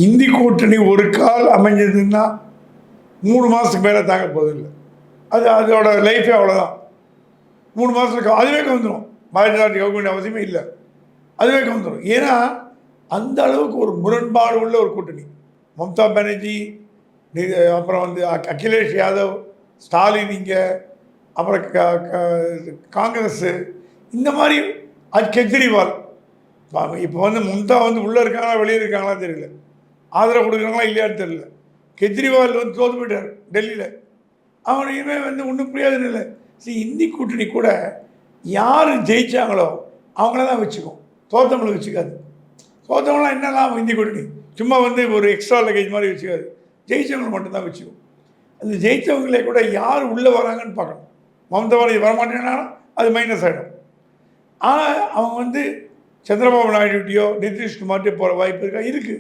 இந்தி கூட்டணி ஒரு கால் அமைஞ்சதுன்னா 3 மாதத்துக்கு மேலே தாங்க போதில்லை. அதோட லைஃபே அவ்வளோதான். 3 மாதத்துக்கு அதுவே கவுந்துடும். மாநில கவர்மெண்ட் அவசியமே இல்லை, அதுவே கவுந்துடும். ஏன்னா அந்த அளவுக்கு ஒரு முரண்பாடு உள்ள ஒரு கூட்டணி. மம்தா பானர்ஜி, அப்புறம் அகிலேஷ் யாதவ், ஸ்டாலின், இங்கே அப்புறம் காங்கிரஸு, இந்த மாதிரி கெஜ்ரிவால். இப்போ மம்தா உள்ளே இருக்காங்களா வெளியே இருக்காங்களா தெரியல, ஆதரவு கொடுக்குறாங்களா இல்லையான்னு தெரியல. கெஜ்ரிவால் தோற்று போயிட்டார் டெல்லியில். அவனையுமே ஒன்றும் பிரயோஜனம் இல்லை. இந்தி கூட்டணி கூட யார் ஜெயித்தாங்களோ அவங்கள தான் வச்சுக்கும், தோற்றவங்களை வச்சுக்காது. தோற்றவங்களாம் என்னெல்லாம் இந்தி கூட்டணி சும்மா ஒரு எக்ஸ்ட்ரா லக்கேஜ் மாதிரி வச்சுக்காது. ஜெயித்தவங்களை மட்டும்தான் வச்சுக்கும். அந்த ஜெயித்தவங்களே கூட யார் உள்ளே வராங்கன்னு பார்க்கணும். மம்தா பானர்ஜி வரமாட்டேன்னாலும் அது மைனஸ் ஆகிடும். ஆனால் அவங்க சந்திரபாபு நாயுடுகிட்டையோ நிதிஷ்குமார்கிட்டயோ போகிற வாய்ப்பு இருக்குது.